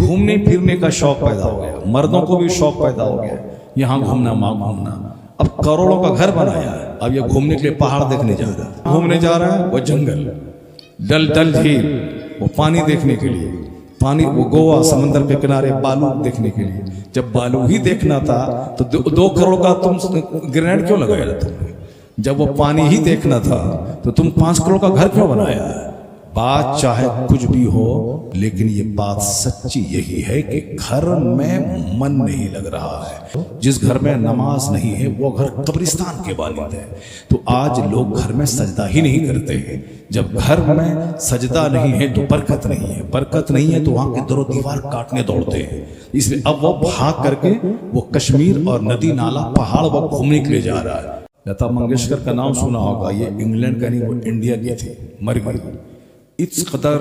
घूमने फिरने का शौक पैदा हो गया, मर्दों को भी शौक पैदा हो गया, यहाँ घूमना वहाँ घूमना। अब करोड़ों का घर बनाया है, अब ये घूमने के लिए पहाड़ देखने जा रहा है, घूमने जा रहा है वो जंगल, डल झील, वो पानी देखने के लिए, पानी वो गोवा समंदर के किनारे बालू देखने के लिए। जब बालू ही देखना था तो 2 करोड़ का तुम ग्रेनेड क्यों लगाया था तुमने? जब वो पानी ही देखना था तो तुम 5 करोड़ का घर क्यों बनाया? बात चाहे कुछ भी हो, लेकिन ये बात सच्ची यही है कि घर में मन नहीं लग रहा है। जिस घर में नमाज नहीं है वो घर कब्रिस्तान के मानद है। तो आज लोग घर में सजदा ही नहीं करते हैं। जब घर में सजदा नहीं है तो बरकत नहीं है, बरकत नहीं है तो वहां के दरो दीवार काटने दौड़ते हैं। इसलिए अब वो भाग करके वो कश्मीर और नदी नाला पहाड़ वो घूमने के लिए जा रहा है। लता मंगेशकर का नाम सुना होगा, ये इंग्लैंड का नहीं, वो इंडिया की थी, मर गई। इस कदर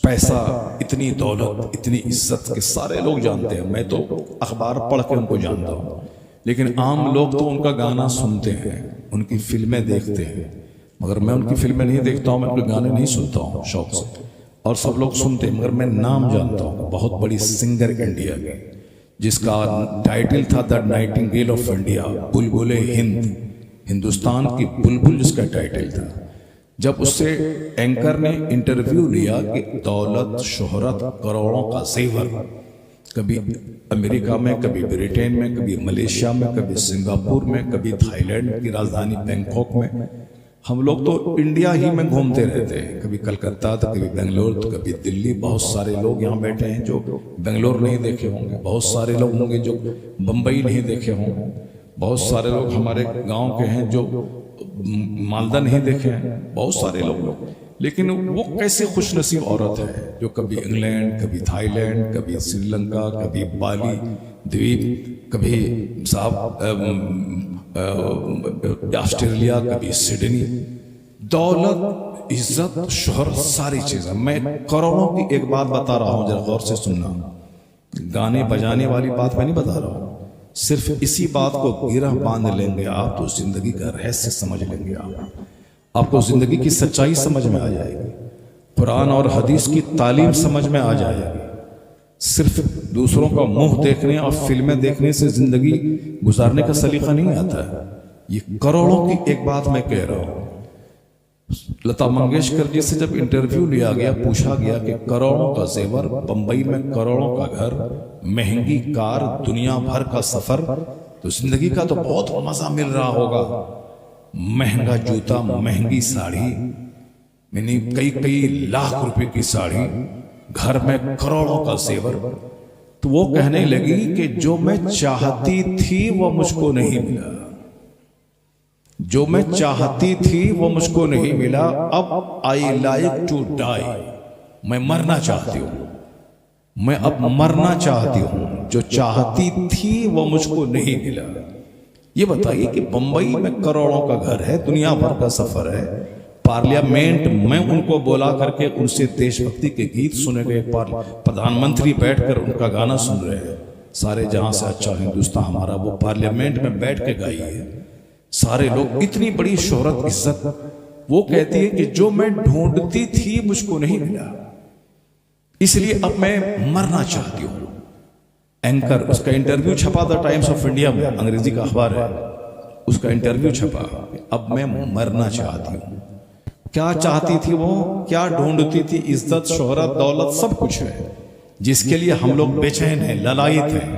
पैसा, इतनी दौलत, इतनी इज्जत के सारे लोग जानते हैं। मैं तो अखबार पढ़ के उनको जानता हूँ, लेकिन आम लोग तो उनका गाना सुनते हैं, उनकी फिल्में देखते हैं, मगर मैं उनकी फिल्में नहीं देखता हूँ, मैं उनके गाने नहीं सुनता हूँ शौक से। और सब लोग सुनते हैं, मगर मैं नाम जानता हूँ। बहुत बड़ी सिंगर इंडिया की, जिसका टाइटल था द नाइटिंगेल ऑफ इंडिया, बुलबुले हिंद, हिंदुस्तान की बुलबुल जिसका टाइटल था। जब उससे एंकर ने इंटरव्यू लिया कि दौलत, शोहरत, करोड़ों का जेवर, कभी अमेरिका में, कभी ब्रिटेन में, कभी मलेशिया में, कभी सिंगापुर में, कभी थाईलैंड की राजधानी बैंकॉक में, हम लोग तो इंडिया ही में घूमते रहते हैं। कभी कलकत्ता तो कभी बेंगलोर तो कभी दिल्ली। बहुत सारे लोग यहाँ बैठे हैं जो बेंगलोर नहीं देखे होंगे, बहुत सारे लोग होंगे जो बम्बई नहीं देखे होंगे, बहुत सारे लोग हमारे गांव के हैं जो मालदा नहीं देखे हैं, बहुत सारे लोग। लेकिन वो कैसे खुशनसीब औरत है जो कभी इंग्लैंड, कभी थाईलैंड, कभी श्रीलंका, कभी बाली द्वीप, कभी ऑस्ट्रेलिया, कभी सिडनी। दौलत, इज्जत, शोहरत, सारी चीजें। मैं करोड़ों की एक बात बता रहा हूं, जरा गौर से सुनना। गाने बजाने वाली बात मैं नहीं बता रहा हूं, सिर्फ इसी बात को गिरह बांध लेंगे आप तो जिंदगी का रहस्य समझ लेंगे। आपको जिंदगी की सच्चाई समझ में आ जाएगी, कुरान और हदीस की तालीम समझ में आ जाएगी। सिर्फ दूसरों का मुंह देखने और फिल्में देखने से जिंदगी गुजारने का सलीका नहीं आता है। ये करोड़ों की एक बात मैं कह रहा हूं। लता मंगेशकर जी से जब इंटरव्यू लिया गया, पूछा गया कि करोड़ों का जेवर, बंबई में करोड़ों का घर, महंगी कार, दुनिया भर का सफर, तो जिंदगी का तो बहुत मजा मिल रहा होगा। महंगा जूता, महंगी साड़ी, यानी कई लाख रुपए की साड़ी, घर में करोड़ों का जेवर। तो वो कहने लगी कि जो मैं चाहती थी वो मुझको नहीं मिला, जो मैं चाहती थी वो मुझको नहीं मिला। अब आई लाइक टू डाई, मैं मरना चाहती हूं, मैं अब मरना चाहती हूं। जो चाहती थी वो मुझको नहीं मिला। ये बताइए कि बंबई में करोड़ों का घर है, दुनिया भर का सफर है, पार्लियामेंट में उनको बोला करके उनसे देशभक्ति के गीत सुने गए, प्रधानमंत्री बैठकर उनका गाना सुन रहे हैं, सारे जहां से अच्छा हिंदुस्तान हमारा, वो पार्लियामेंट में बैठ के गाई है। सारे लोग, इतनी बड़ी शोहरत, इज्जत। वो कहती है कि जो मैं ढूंढती थी मुझको नहीं मिला, इसलिए अब मैं मरना चाहती हूं। एंकर, उसका इंटरव्यू छपा था टाइम्स ऑफ इंडिया में, अंग्रेजी का अखबार है, उसका इंटरव्यू छपा, अब मैं मरना चाहती हूं। क्या चाहती थी वो, क्या ढूंढती थी? इज्जत, शोहरत, दौलत, सब कुछ है, जिसके लिए हम लोग बेचैन हैं, ललायत हैं,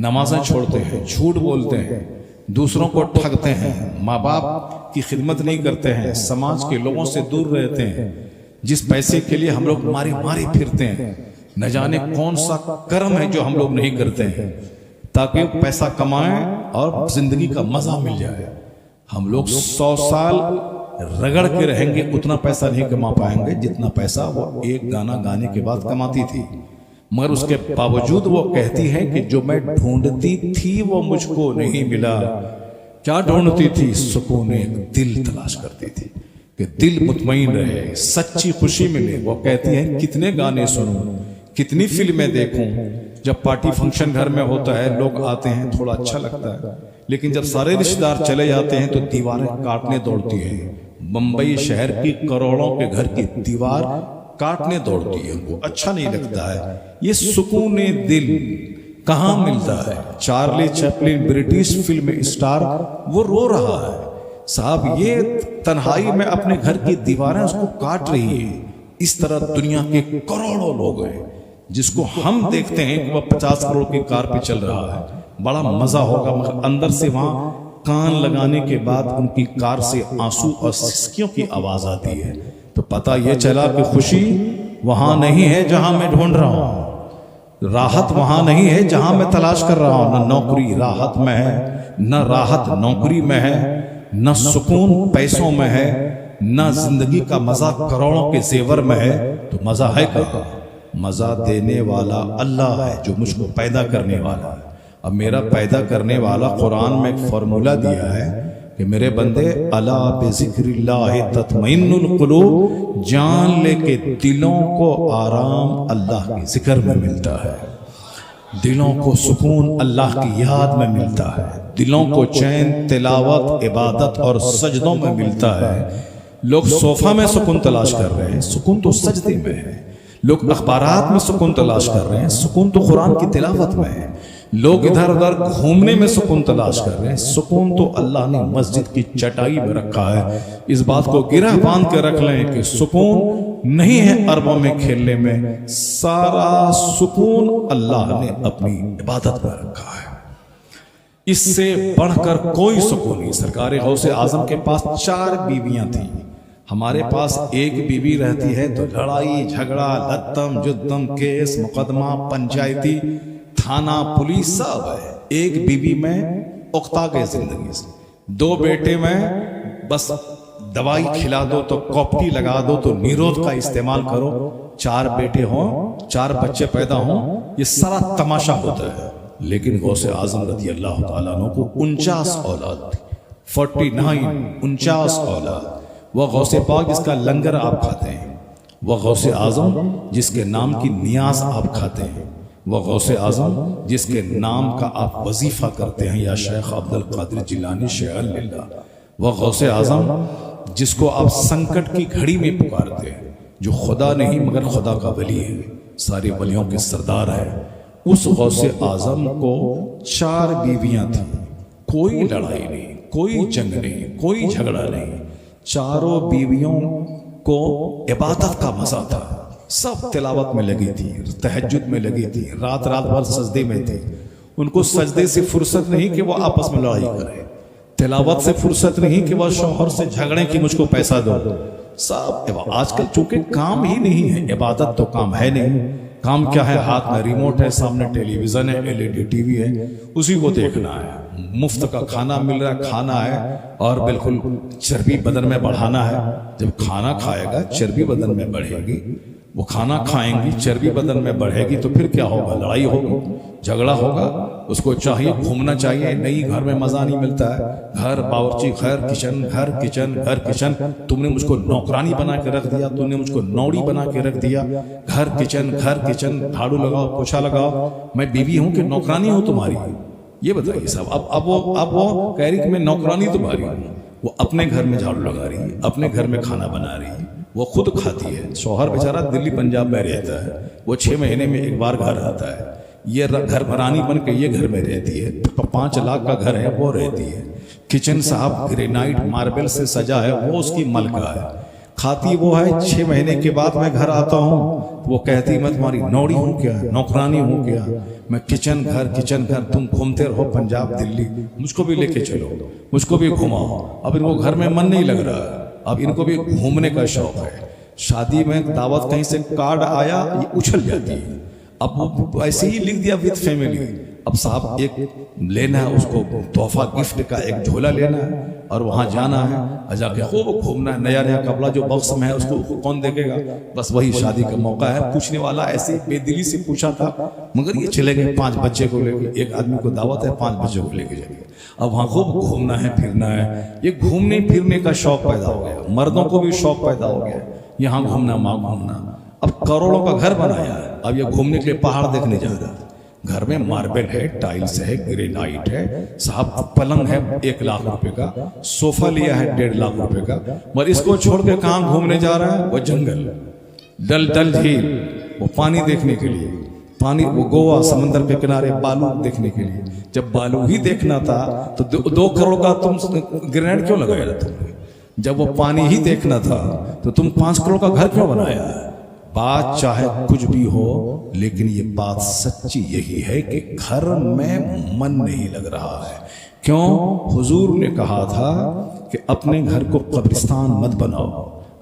नमाजें छोड़ते हैं, झूठ बोलते हैं, दूसरों को ठगते हैं, माँ बाप की खिदमत नहीं करते हैं, समाज के लोगों से दूर रहते हैं। जिस पैसे के लिए हम लोग मारे मारे फिरते हैं, न जाने कौन सा कर्म है जो हम लोग नहीं करते हैं ताकि पैसा कमाएं और जिंदगी का मजा मिल जाए। हम लोग 100 साल रगड़ के रहेंगे, उतना पैसा नहीं कमा पाएंगे जितना पैसा वो एक गाना गाने के बाद कमाती थी। मगर उसके बावजूद वो कहती है कि जो मैं ढूंढती थी वो मुझको नहीं मिला। क्या ढूंढती थी? सुकून दिल तलाश करती थी कि दिल मुतमईन रहे, सच्ची खुशी मिले। वो कहती है कितने गाने सुनूं, कितनी फिल्में देखूं। जब पार्टी फंक्शन घर में होता है, लोग आते हैं, थोड़ा अच्छा लगता है, लेकिन जब सारे रिश्तेदार चले जाते हैं तो दीवारें काटने दौड़ती है। बंबई शहर की करोड़ों के घर की दीवार کاٹنے دوڑتی ہے، ان کو اچھا نہیں لگتا ہے۔ یہ سکون دل کہاں ملتا ہے؟ Charlie Chaplin British film star وہ رو رہا ہے، صاحب یہ تنہائی میں اپنے گھر کی دیواریں اس کو کاٹ رہی ہیں۔ اس طرح دنیا کے کروڑوں لوگ ہیں جس کو ہم دیکھتے ہیں کہ وہ 50 کروڑ کی کار پہ چل رہا ہے، بڑا مزہ ہوگا، مگر اندر سے وہاں کان لگانے کے بعد ان کی کار سے آنسو اور سسکیوں کی آواز آتی ہے، تو پتہ یہ چلا کہ خوشی وہاں نہیں ہے جہاں میں ڈھونڈ رہا ہوں، راحت وہاں نہیں ہے جہاں میں تلاش کر رہا ہوں۔ نہ نوکری راحت میں ہے، نہ راحت نوکری میں ہے، نہ سکون پیسوں میں ہے، نہ زندگی کا مزہ کروڑوں کے زیور میں ہے، تو مزہ ہے کہاں؟ مزہ دینے والا اللہ ہے جو مجھ کو پیدا کرنے والا ہے۔ اب میرا پیدا کرنے والا قرآن میں ایک فارمولہ دیا ہے کہ میرے بندے الا بذکر اللہ تطمئن القلوب، جان لے کے دلوں کو آرام اللہ کے ذکر میں ملتا ہے، دلوں کو سکون اللہ کی یاد میں ملتا ہے، دلوں کو چین تلاوت عبادت اور سجدوں میں ملتا ہے۔ لوگ صوفہ میں سکون تلاش کر رہے ہیں، سکون تو سجدے میں ہے۔ لوگ اخبارات میں سکون تلاش کر رہے ہیں، سکون تو قرآن کی تلاوت میں ہے۔ لوگ ادھر ادھر گھومنے میں سکون تلاش کر رہے ہیں، سکون تو اللہ نے مسجد کی چٹائی میں رکھا ہے۔ اس بات کو گرہ باندھ کے رکھ لیں کہ سکون نہیں ہے عربوں میں کھیلنے میں، سارا سکون اللہ نے اپنی عبادت میں رکھا ہے۔ اس سے بڑھ کر کوئی سکون نہیں۔ سرکار غوث اعظم کے پاس 4 بیویاں تھیں، ہمارے پاس ایک بیوی رہتی ہے تو لڑائی جھگڑا لتم جدم کیس مقدمہ پنچایتی تھانہ پولیس سب ہے۔ ایک بیوی میں اکتا گئے زندگی سے، 2 بیٹے میں بس دوائی کھلا دو تو کوپٹی لگا دو تو نیرود کا استعمال کرو، 4 بیٹے ہوں 4 بچے پیدا ہوں، یہ سارا تماشا ہوتا ہے۔ لیکن غوث اعظم رضی اللہ تعالیٰ عنہ کو 49 اولاد تھی، 49 اولاد۔ وہ غوث پاک جس کا لنگر آپ کھاتے ہیں، وہ غوث اعظم جس کے نام کی نیاز آپ کھاتے ہیں، وہ غوث اعظم جس کے نام کا آپ وظیفہ کرتے ہیں، یا شیخ عبد القادر جیلانی شیخ اللہ، وہ غوث اعظم جس کو آپ سنکٹ کی گھڑی میں پکارتے ہیں، جو خدا نہیں مگر خدا کا ولی ہے، سارے ولیوں کے سردار ہے۔ اس غوث اعظم کو 4 بیویاں تھیں، کوئی لڑائی نہیں، کوئی جنگ نہیں، کوئی جھگڑا نہیں، 4 بیویوں کو عبادت کا مزہ تھا، سب تلاوت میں لگی تھی، تہجد میں لگی تھی، رات بھر سجدے میں تھی۔ ان کو سجدے سے فرصت نہیں کہ وہ آپس میں لڑائی کریں، تلاوت سے فرصت نہیں کہ وہ شوہر سے جھگڑیں کہ مجھ کو پیسہ دو، سب آج کل چونکہ کام ہی نہیں ہے، عبادت تو کام ہے نہیں، کام کیا ہے؟ ہاتھ میں ریموٹ ہے، سامنے ٹیلی ویژن ہے، LED ٹی وی ہے، اسی کو دیکھنا ہے، مفت کا کھانا مل رہا ہے کھانا ہے، اور بالکل چربی بدن میں بڑھانا ہے۔ جب کھانا کھائے گا چربی بدن میں بڑھے گی، وہ کھانا کھائیں گی چربی بدن میں بڑھے گی، تو پھر کیا ہوگا؟ لڑائی ہوگی، جھگڑا ہوگا۔ اس کو چاہیے گھومنا چاہیے، نہیں گھر میں مزہ نہیں ملتا ہے، گھر باورچی گھر کچن گھر کچن گھر کچن، تم نے مجھ کو نوکرانی بنا کے رکھ دیا، تم نے مجھ کو نوڑی بنا کے رکھ دیا، گھر کچن جھاڑو لگاؤ پوچھا لگاؤ، میں بیوی ہوں کہ نوکرانی ہوں تمہاری؟ یہ بتائیے صاحب۔ اب وہ کہہ رہی کہ میں نوکرانی تمہاری ہوں، وہ اپنے گھر میں جھاڑو لگا رہی ہے، اپنے گھر میں کھانا بنا رہی ہے، وہ خود کھاتی ہے، شوہر بیچارہ دلی پنجاب میں رہتا ہے، وہ 6 مہینے میں ایک بار گھر آتا ہے، یہ گھر بھرانی بن کے یہ گھر میں رہتی ہے، 5 لاکھ کا گھر ہے وہ رہتی ہے، کچن صاحب گرینائٹ ماربل سے سجا ہے، وہ اس کی ملکہ ہے، کھاتی وہ ہے۔ 6 مہینے کے بعد میں گھر آتا ہوں، وہ کہتی میں تمہاری نوڑی ہوں کیا، نوکرانی ہوں کیا، میں کچن گھر تم گھومتے رہو پنجاب دلی، مجھ کو بھی لے کے چلو، مجھ کو بھی گھماؤ۔ اب ان کو گھر میں من نہیں لگ رہا، اب ان کو بھی گھومنے کا شوق ہے۔ شادی میں دعوت کہیں سے کارڈ آیا، یہ اچھل جاتی ہے، اب ایسے ہی لکھ دیا وتھ فیملی، اب صاحب ایک لینا ہے اس کو تحفہ گفٹ کا، ایک جھولا لینا ہے اور وہاں جانا ہے، جا کے خوب گھومنا ہے، نیا کپڑا جو باکس میں ہے اس کو کون دیکھے گا؟ بس وہی شادی کا موقع ہے۔ پوچھنے والا ایسے بے دلی سے پوچھا تھا، مگر یہ چلے گئے 5 بچے کو لے کے، ایک آدمی کو دعوت ہے 5 بچوں کو لے کے جائے گا، اب وہاں خوب گھومنا ہے پھرنا ہے، یہ گھومنے پھرنے کا شوق پیدا ہو گیا، مردوں کو بھی شوق پیدا ہو گیا، یہاں گھومنا وہاں گھومنا، اب کروڑوں کا گھر بنایا ہے، اب یہ گھومنے کے لیے پہاڑ دیکھنے جا رہا ہے، گھر میں ماربل ہے، ٹائلز ہے، گرینائٹ ہے، صاحب پلنگ ہے 1 لاکھ روپے کا، صوفہ لیا ہے 1.5 لاکھ روپے کا، مگر اس کو چھوڑ کے کہاں گھومنے جا رہا ہے؟ وہ جنگل، डल झील, वो पानी देखने के लिए, पानी, वो गोवा समंदर के किनारे बालू देखने के लिए। जब बालू ही देखना था तो 2 करोड़ का तुम ग्रेनेड क्यों लगाया तुमने? जब वो पानी ही देखना था तो तुम 5 करोड़ का घर क्यों बनाया? बात चाहे कुछ भी हो, लेकिन ये बात सच्ची यही है कि घर में मन नहीं लग रहा है। क्यों? हुजूर ने कहा था कि अपने घर को कब्रिस्तान मत बनाओ,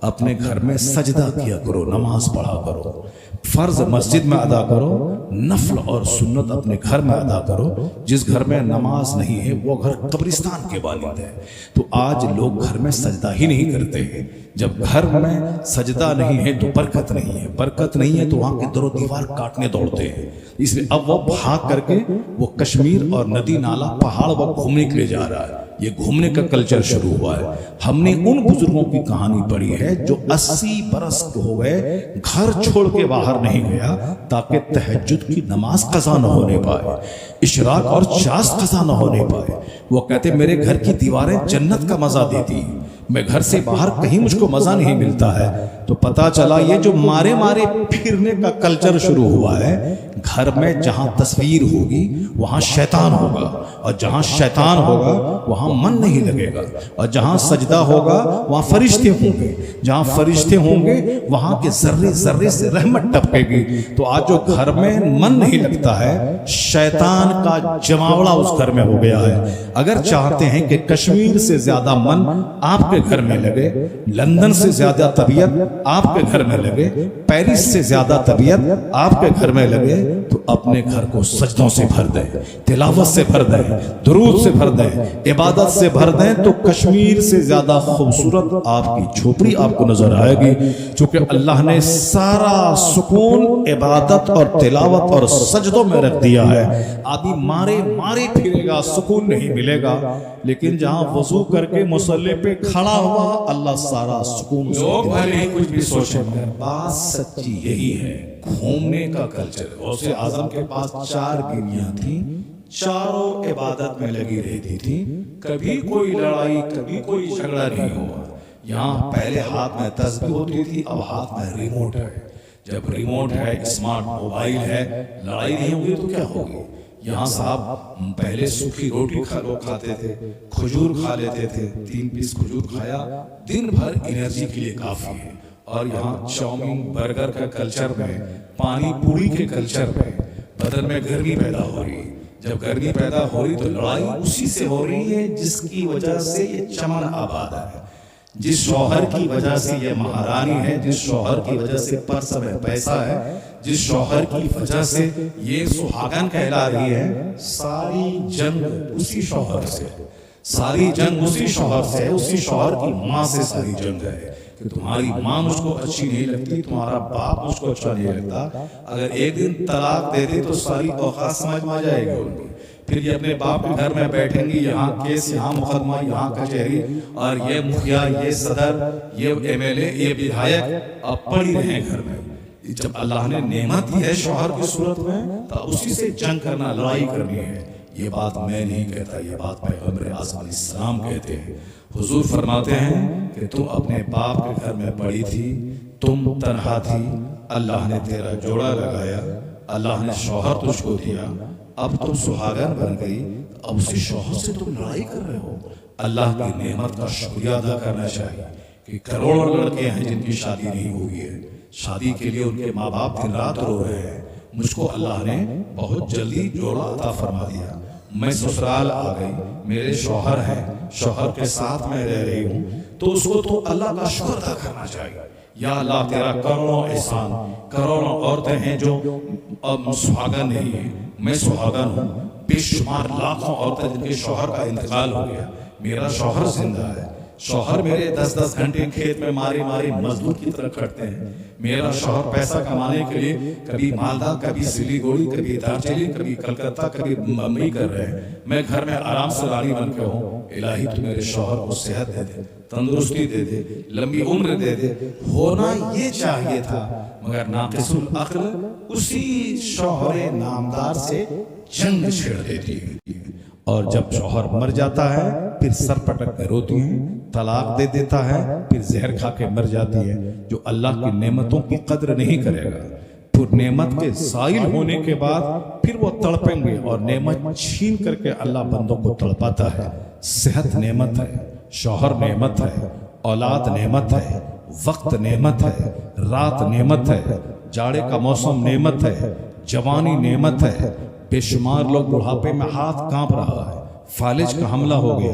अपने घर में सजदा किया करो, नमाज पढ़ा करो, फर्ज मस्जिद में अदा करो, नफल और सुन्नत अपने घर में अदा करो। जिस घर में नमाज नहीं है वो घर कब्रिस्तान के मानद है। तो आज लोग घर में सजदा ही नहीं करते हैं। जब घर में सजदा नहीं है तो बरकत नहीं है, बरकत नहीं है तो वहां के दरो दीवार काटने दौड़ते हैं। इसलिए अब वो भाग करके वो कश्मीर और नदी नाला पहाड़ वो घूमने के लिए जा रहा है। ये घूमने का कल्चर शुरू हुआ है। हमने उन बुजुर्गों की कहानी पढ़ी है जो 80 बरस हो गए घर छोड़ के बाहर नहीं गया ताकि तहज्जुद की नमाज कज़ा न होने पाए, इशराक और चास कज़ा न होने पाए। वो कहते मेरे घर की दीवारें जन्नत का मजा देती, मैं घर से बाहर कहीं मुझको मजा नहीं मिलता है। तो पता चला ये जो मारे मारे फिरने का कल्चर शुरू हुआ है, घर में जहां तस्वीर होगी वहां शैतान होगा, और जहां शैतान होगा वहां मन नहीं लगेगा, और जहां सजदा होगा वहां फरिश्ते होंगे, जहां फरिश्ते होंगे वहां के जर्रे जर्रे से रहमत टपकेगी। तो आज जो घर में मन नहीं लगता है, शैतान का जमावड़ा उस घर में हो गया है। अगर चाहते हैं कि कश्मीर से ज्यादा मन आपके घर में लगे, लंदन से ज्यादा तबीयत आपके घर में लगे, पेरिस से ज्यादा तबीयत आपके घर में लगे, तो अपने घर को सजदों से भर दें, तिलावत से भर दें, दुरूद से भर दें, इबादत से भर दें, तो कश्मीर से ज्यादा खूबसूरत आपकी झोपड़ी आपको नजर आएगी। क्योंकि अल्लाह ने सारा सुकून इबादत और तिलावत और सजदों में रख दिया है। आदमी मारे मारे फिरेगा, सुकून नहीं मिलेगा, लेकिन जहां वजू करके मुसल्ले पे खड़ा हुआ, अल्लाह सारा सुकून। लोग भले कुछ भी सोचे, बात सच्ची यही है। घूमने का कल्चर, गौसे आजम के पास 4 बीवियां थी, चारों इबादत में लगी रहती थी, कभी कोई लड़ाई कभी कोई झगड़ा नहीं हुआ। यहाँ पहले हाथ में तस्बीह होती थी, अब हाथ में रिमोट है। जब रिमोट है, स्मार्ट मोबाइल है, लड़ाई नहीं होगी तो क्या होगी? यहाँ साहब पहले सूखी रोटी खाते थे, खजूर खा लेते थे, 3 पीस खजूर खाया, दिन भर एनर्जी के लिए काफी है। और यहाँ चाउमीन बर्गर का कल्चर में, पानी पूरी के कल्चर में बदन में गर्मी पैदा हो रही है। जब गर्मी पैदा हो रही तो लड़ाई उसी से हो रही है जिसकी वजह से ये चमन आबाद है, जिस शौहर की वजह से ये महारानी है, जिस शौहर की वजह से पर्स में पैसा है, जिस शौहर की वजह से ये सुहागन कहला रही है। सारी जंग उसी शौहर से, सारी जंग उसी शौहर से है, उसी शौहर की माँ से सारी जंग है कि तुम्हारी माँ मुझको अच्छी नहीं लगती, तुम्हारा बाप मुझको अच्छा नहीं लगता। अगर एक दिन तलाक दे दे तो सारी औकात समझ में आ जाएगी उनकी। फिर ये अपने बाप के घर में बैठेंगी, यहाँ केस, यहाँ मुकदमा, यहाँ कचहरी, और ये मुखिया, ये सदर, ये एमएलए, ये विधायक अब पड़ी रहे घर में। जब अल्लाह ने नेमत दी है शौहर की सूरत में, तो उसी से जंग करना, लड़ाई करनी है। ये बात मैं नहीं कहता, ये बात पैगंबर आज़म अलैहिस्सलाम कहते हैं। हुजूर फरमाते हैं कि तुम अपने बाप के घर में पड़ी थी, तुम तन्हा थी, अल्लाह ने तेरा जोड़ा लगाया, अल्लाह ने शौहर तुझको दिया, अब तुम सुहागन बन गई, अब उसी शौहर से तुम लड़ाई कर रहे हो। अल्लाह की नेमत का शुक्रिया अदा करना चाहिए कि करोड़ों लड़के हैं जिनकी शादी नहीं हुई है, शादी के लिए उनके माँ बाप दिन रात रो रहे हैं। मुझको अल्लाह ने बहुत जल्दी जोड़ा अता फरमा दिया, मैं ससुराल आ गई, मेरे शौहर हैं, शौहर के साथ मैं रह रही हूँ, तो उसको तो अल्लाह का शुक्र अदा करना चाहिए। या अल्लाह तेरा करोड़ों एहसान, करोड़ों औरतें हैं जो अब सुहागन नहीं है, मैं सुहागन हूँ। बेशुमार लाखों औरतें जिनके शौहर का इंतकाल हो गया, मेरा शौहर जिंदा है। शौहर मेरे 10-10 घंटे खेत में मारे मारे मजदूर की तरह खटते हैं। मेरा शौहर पैसा कमाने के लिए कभी मालदा, कभी सिलीगुड़ी, कभी दार्जिलिंग, कभी कलकत्ता, कभी मुंबई कर रहे हैं। मैं घर में आराम से रानी बन के हूँ। इलाही तू मेरे शौहर को सेहत दे दे, तंदुरुस्ती दे दे, लंबी उम्र दे दे। होना ये चाहिए था, मगर नाकिसुल अक्ल उसी शौहर नामदार से जंग छेड़ देती है। और जब शौहर मर जाता है फिर सर पटक कर रोती हैं طلاق دے دیتا ہے، پھر زہر کھا کے مر جاتی ہے۔ جو اللہ کی نعمتوں کی قدر نہیں کرے گا، پھر نعمت کے زائل ہونے کے بعد پھر وہ تڑپیں گے، اور نعمت چھین کر کے اللہ بندوں کو تڑپاتا ہے۔ صحت نعمت ہے، شوہر نعمت ہے، اولاد نعمت ہے، وقت نعمت ہے، رات نعمت ہے، جاڑے کا موسم نعمت ہے، جوانی نعمت ہے۔ بے شمار لوگ بڑھاپے میں ہاتھ کانپ رہا ہے، فالج کا حملہ ہو گیا،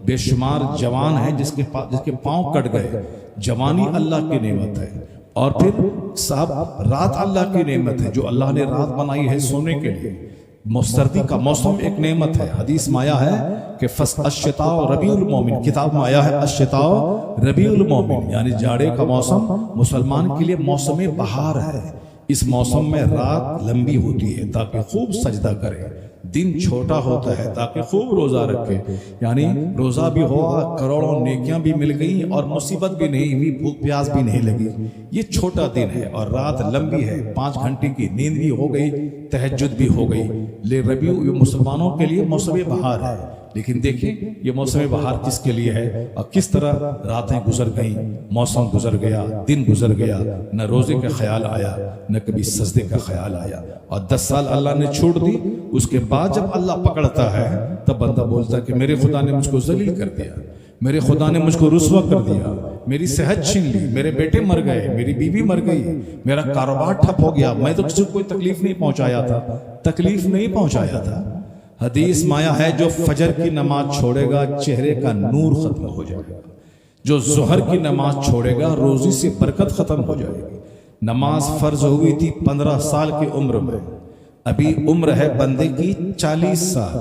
بے شمار جوان ہیں جس کے پاؤں کٹ گئے۔ جوانی اللہ کی نعمت ہے۔ اور پھر صاحب رات اللہ کی نعمت ہے، جو اللہ نے رات بنائی ہے سونے کے لیے۔ سردی کا موسم ایک نعمت ہے۔ حدیث میں آیا ہے کہ الشتاء ربیع المومن، کتاب میں آیا ہے الشتاء ربیع المومن، یعنی جاڑے کا موسم مسلمان کے لیے موسم بہار ہے۔ اس موسم میں رات لمبی ہوتی ہے تاکہ خوب سجدہ کرے، دن چھوٹا ہوتا ہے تاکہ خوب روزہ رکھے، یعنی روزہ بھی ہوا، کروڑوں نیکیاں بھی مل گئیں، اور مصیبت بھی نہیں ہوئی، بھوک پیاس بھی نہیں لگی۔ یہ چھوٹا دن ہے اور رات لمبی ہے، 5 گھنٹے کی نیند بھی ہو گئی، تہجد بھی ہو گئی۔ ربیع مسلمانوں کے لیے موسم بہار ہے۔ لیکن دیکھیں یہ موسم بہار کس کے لیے ہے، اور کس طرح راتیں گزر گئیں، موسم گزر گیا، دن گزر گیا، نہ روزے کا خیال آیا، نہ کبھی سجدے کا خیال آیا۔ اور 10 سال اللہ نے چھوڑ دی، اس کے بعد جب اللہ پکڑتا ہے تب بندہ بولتا ہے کہ میرے خدا نے مجھ کو ذلیل کر دیا، میرے خدا نے مجھ کو رسوا کر دیا، میری صحت چھین لی، میرے بیٹے مر گئے، میری بیوی مر گئی، میرا کاروبار ٹھپ ہو گیا، میں تو کسی کو کوئی تکلیف نہیں پہنچایا تھا۔ حدیث مایا ہے جو فجر کی نماز چھوڑے گا چہرے کا نور ختم ہو جائے گا، جو ظہر کی نماز چھوڑے گا روزی سے برکت ختم ہو جائے گی۔ نماز فرض ہوئی تھی 15 سال کی عمر میں، ابھی عمر ہے بندے کی 40 سال۔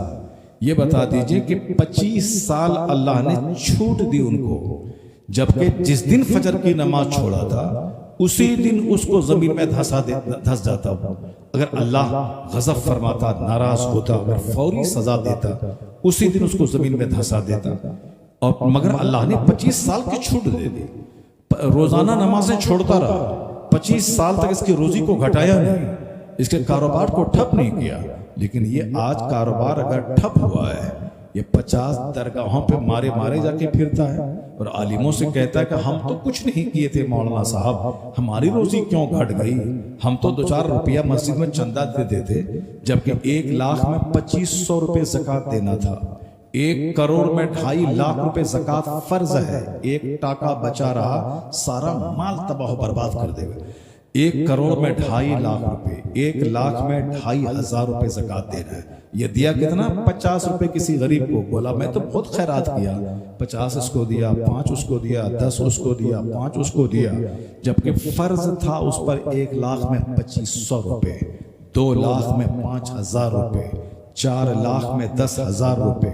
یہ بتا دیجئے کہ 25 سال اللہ نے چھوٹ دی ان کو، جبکہ جس دن فجر کی نماز چھوڑا تھا اسی دن اس کو زمین میں دھس جاتا ہوں۔ اگر اللہ غضب فرماتا، ناراض ہوتا، اگر فوری سزا دیتا، اسی دن اس کو زمین میں دھسا دیتا، اور مگر اللہ نے 25 سال کی چھوٹ دے دی۔ روزانہ نمازیں چھوڑتا رہا، 25 سال تک اس کی روزی کو گھٹایا نہیں، اس کے کاروبار کو ٹھپ نہیں کیا۔ لیکن یہ آج کاروبار اگر ٹھپ ہوا ہے، یہ 50 درگاہوں پہ مارے جا کے پھرتا ہے، اور عالموں سے کہتا ہے کہ ہم تو کچھ نہیں کیے تھے مولانا صاحب، ہماری روزی کیوں گھٹ گئی؟ ہم تو 2-4 روپیہ مسجد میں چندہ دیتے تھے، جبکہ 1 لاکھ میں 2500 روپے زکوٰۃ دینا تھا، 1 کروڑ میں 2.5 لاکھ روپے زکوٰۃ فرض ہے۔ 1 ٹاکا بچا رہا، سارا مال تباہ و برباد کر دے گا۔ 1 کروڑ میں 2.5 لاکھ روپے، 1 لاکھ میں 2,500 روپے زکوٰۃ دینا ہے۔ یہ دیا کتنا؟ 50 روپے کسی غریب کو، بولا میں تو بہت خیرات کیا، 50 اس کو دیا، 5 اس کو دیا، 10 اس کو دیا، 5 اس کو دیا، جبکہ فرض تھا اس پر 1 لاکھ میں 2500 روپے، 2 لاکھ میں 5,000 روپے، 4 لاکھ میں 10,000 روپے،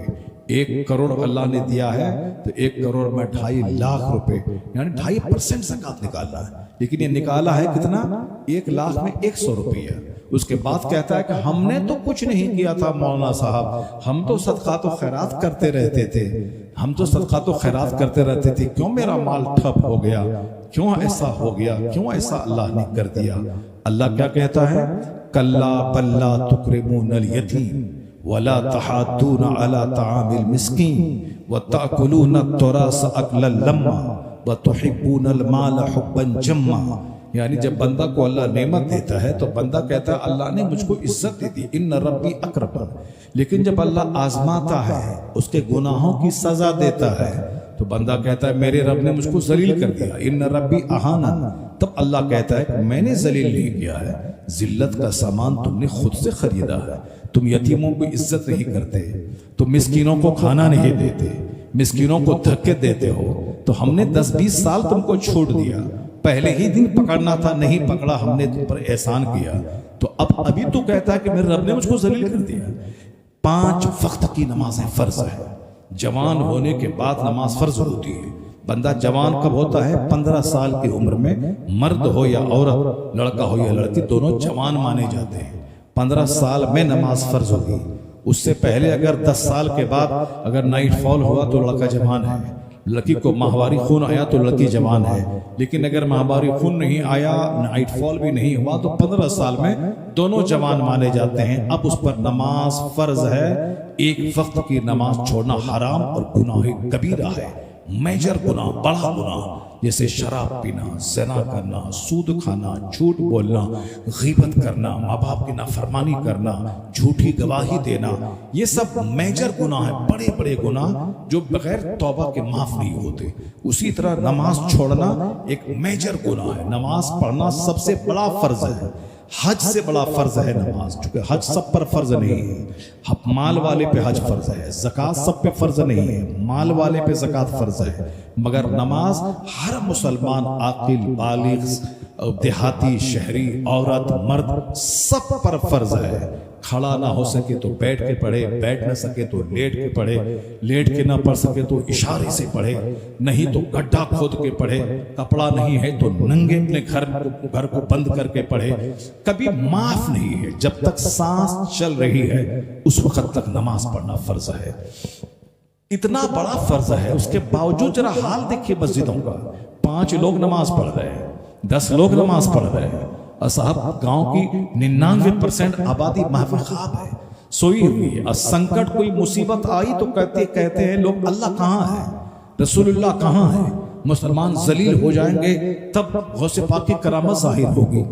1 کروڑ اللہ نے دیا ہے تو 1 کروڑ میں 2.5 لاکھ روپے، یعنی 2.5% زکوٰۃ نکالنا ہے۔ لیکن یہ نکالا ہے کتنا؟ 1 لاکھ میں 100 روپیہ۔ اس کے بعد کہتا ہے کہ ہم نے تو کچھ نہیں کیا تھا مولانا صاحب، ہم تو صدقات و خیرات کرتے رہتے تھے، کیوں میرا مال ٹھپ ہو گیا؟ کیوں ایسا ہو گیا؟ کیوں ایسا اللہ نے کر دیا؟ اللہ کیا کہتا ہے؟ کلا بل لا تکرمون الیتیم ولا تحاضون علی طعام المسکین وتأکلون التراث اکلا لما وتحبون المال حبا جما۔ یعنی جب بندہ کو اللہ نعمت دیتا ہے تو بندہ کہتا ہے اللہ نے مجھ کو عزت دی دی، ان ربی اکرمن۔ لیکن جب اللہ آزماتا ہے، اس کے گناہوں کی سزا دیتا ہے، تو بندہ کہتا ہے میرے رب نے مجھ کو ذلیل کر دیا، ان ربی اہانن۔ تب اللہ کہتا ہے کہ میں نے ذلیل نہیں کیا ہے، ذلت کا سامان تم نے خود سے خریدا ہے۔ تم یتیموں کو عزت نہیں کرتے، تم مسکینوں کو کھانا نہیں دیتے، مسکینوں کو دھکے دیتے ہو، تو ہم نے 10-20 سال تم کو چھوڑ دیا، پہلے ہی دن پکڑنا تھا، نہیں پکڑا، ہم نے تم پر احسان کیا، تو ابھی تو کہتا ہے کہ میرے رب نے مجھ کو ذلیل کر دیا۔ 5 وقت کی نمازیں فرض ہے، جوان ہونے کے بعد نماز فرض ہوتی ہے۔ بندہ جوان کب ہوتا ہے؟ 15 سال کی عمر میں، مرد ہو یا عورت، لڑکا ہو یا لڑکی، دونوں جوان مانے جاتے ہیں۔ 15 سال میں نماز فرض ہوگی۔ اس سے پہلے اگر 10 سال کے بعد اگر نائٹ فال ہوا تو لڑکا جوان ہے، لڑکی کو ماہواری خون آیا تو لڑکی جوان ہے۔ لیکن اگر ماہواری خون نہیں آیا، نائٹ فال بھی نہیں ہوا، تو 15 سال میں دونوں جوان مانے جاتے ہیں۔ اب اس پر نماز فرض ہے۔ 1 وقت کی نماز چھوڑنا حرام اور گناہ کبیرہ ہے۔ मेजर गुनाह, बड़ा गुनाह, जैसे शराब पीना, ज़िना करना, सूद खाना, झूठ बोलना, गीबत करना, माँ बाप की नाफरमानी करना, झूठी गवाही देना, ये सब मेजर गुनाह है, बड़े बड़े गुनाह जो बगैर तौबा के माफ नहीं होते। उसी तरह नमाज छोड़ना एक मेजर गुनाह है। नमाज पढ़ना सबसे बड़ा फर्ज है, हज से बड़ा फर्ज है नमाज, क्योंकि हज सब पर फर्ज नहीं है। माल वाले पे हज फर्ज है, ज़कात सब पे फर्ज नहीं है, माल वाले पे ज़कात फर्ज है, मगर नमाज हर मुसलमान, आकिल, बालिग, देहाती, शहरी, औरत, मर्द सब पर फर्ज है। खड़ा ना हो सके तो बैठ के पढ़े, बैठ ना सके तो लेट के पढ़े, लेट के ना पढ़ सके तो इशारे से पढ़े, नहीं तो गड्ढा खोद के पढ़े, कपड़ा नहीं है तो नंगे अपने घर को बंद करके पढ़े। कभी माफ नहीं है, जब तक सांस चल रही है उस वक्त तक नमाज पढ़ना फर्ज है। इतना बड़ा फर्ज है, उसके बावजूद जरा हाल देखिए मस्जिदों का। 5 लोग नमाज पढ़ रहे हैं, 10 लोग नमाज पढ़ रहे हैं, और साहब गांव की 99% आबादी महफिल ख्वाब है, सोई हुई है। और संकट कोई मुसीबत आई तो कहते हैं लोग अल्लाह कहाँ है, रसूलुल्लाह कहाँ है। मुसलमान जलील हो जाएंगे तब गौसे पाक की करामत जाहिर होगी।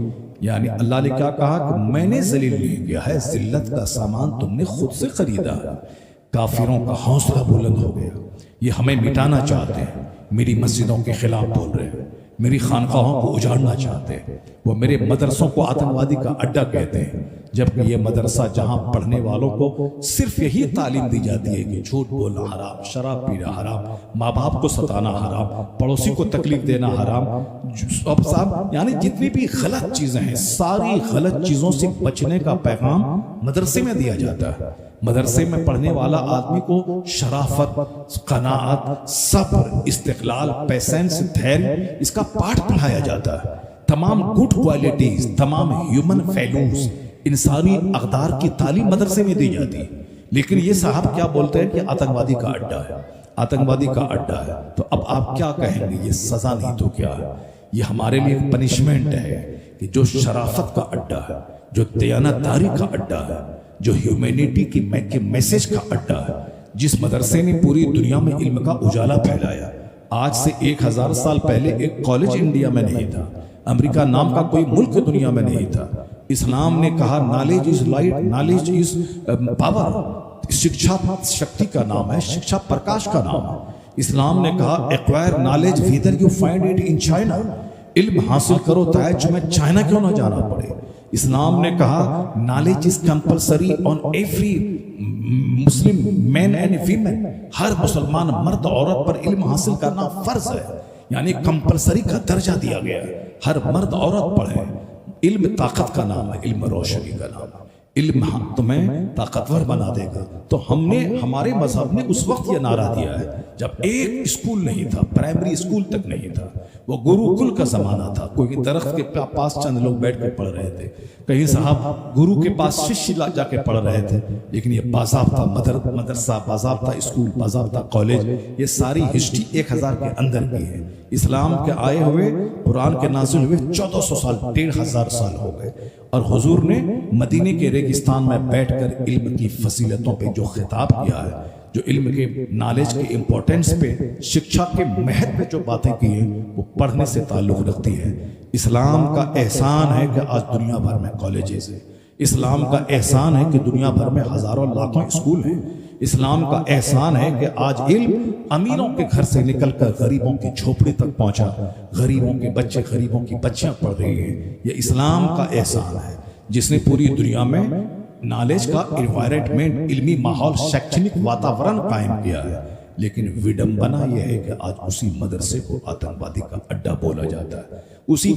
यानी अल्लाह ने क्या कहा कि मैंने जलील नहीं किया है, जिल्लत का सामान तुमने खुद से खरीदा है। काफिरों का हौसला बुलंद हो गया, ये हमें मिटाना चाहते हैं, मेरी मस्जिदों के खिलाफ बोल रहे हैं, मेरी खानकाहों को उजाड़ना चाहते हैं, वो मेरे मदरसों को आतंकवादी का अड्डा कहते हैं, जबकि ये मदरसा जहां पढ़ने वालों को सिर्फ यही तालीम दी जाती है कि झूठ बोलना हराम, शराब पीना हराम, माँ बाप को सताना हराम, पड़ोसी को तकलीफ देना हराम। अब साहब यानी जितनी भी गलत चीजें हैं, सारी गलत चीजों से बचने का पैगाम मदरसे में दिया जाता है। मदरसे में पढ़ने वाला आदमी को शराफत, कनाअत, सब्र, इस्तिक़लाल, पेशेंस, धैर्य, इसका पाठ पढ़ाया जाता है। तमाम गुड क्वालिटीज, तमाम ह्यूमन वैल्यूज, इन सारी अक़दार की तालीम मदरसे में दी जाती है। लेकिन ये साहब क्या बोलते हैं कि आतंकवादी का अड्डा है, आतंकवादी का अड्डा है। तो अब आप क्या कहेंगे, ये सजा नहीं तो क्या है? ये हमारे लिए पनिशमेंट है कि जो शराफत का अड्डा है, जो दयानतदारी का अड्डा है, जो ह्यूमैनिटी की मैसेज का अड्डा है, जिस मदरसे ने पूरी दुनिया में इल्म का उजाला फैलाया। आज से 1000 साल पहले एक कॉलेज इंडिया में नहीं था, अमेरिका नाम का कोई मुल्क दुनिया में नहीं था। इस्लाम ने कहा knowledge is light, knowledge is power. शिक्षा शक्ति का नाम है, शिक्षा प्रकाश का नाम है। इस्लाम ने कहा acquire knowledge whether you find it in China, इल्म हासिल करो चाहे तुम्हें चाइना क्यों ना जाना पड़े। इस्लाम ने कहा knowledge is compulsory on every Muslim man and women, हर मुसलमान मर्द औरत पर इल्म हासिल करना फर्ज है, यानी कंपलसरी का दर्जा दिया गया है, हर मर्द औरत पढ़े। इल्म ताकत का नाम है, इल्म रोशनी का नाम है, इल्म तुम्हें ताकतवर बना देगा। तो हमने, हमारे मजहब ने उस वक्त यह नारा दिया है जब एक स्कूल नहीं था, प्राइमरी स्कूल तक नहीं था, वो गुरुकुल का जमाना था। कोई दरख्त के पास चंद लोग बैठ के पढ़ रहे थे, कहीं साहब गुरु के पास शिष्य जाके पढ़ रहे थे। लेकिन ये बाज़ाब्ता मदरसा, बाज़ाब्ता स्कूल, बाज़ाब्ता कॉलेज, ये सारी हिस्ट्री 1000 के अंदर की है। इस्लाम के आए हुए, कुरान के नाज़िल हुए 1400 साल, 1500 साल हो गए। और हुजूर ने मदीने के रेगिस्तान में बैठकर इल्म की फजीलतों पे जो खिताब किया है, जो इल्म के नॉलेज के इम्पोर्टेंस पे, शिक्षा के महत्व पे जो बातें की हैं, वो पढ़ने से ताल्लुक़ रखती है। इस्लाम का एहसान है कि आज दुनिया भर में कॉलेजेस हैं। इस्लाम का एहसान है कि दुनिया भर में हज़ारों लाखों स्कूल हैं। इस्लाम का एहसान है कि आज इल्म अमीरों के घर से निकलकर गरीबों की झोपड़ी तक पहुंचा, गरीबों के बच्चे, गरीबों की बच्चियां पढ़ रही हैं। ये इस्लाम का एहसान है जिसने पूरी दुनिया में नॉलेज का एनवायरनमेंट, इल्मी माहौल, शैक्षणिक वातावरण कायम किया है। लेकिन विडंबना यह है कि आज उसी मदरसे को आतंकवादी का अड्डा बोला जाता है, उसी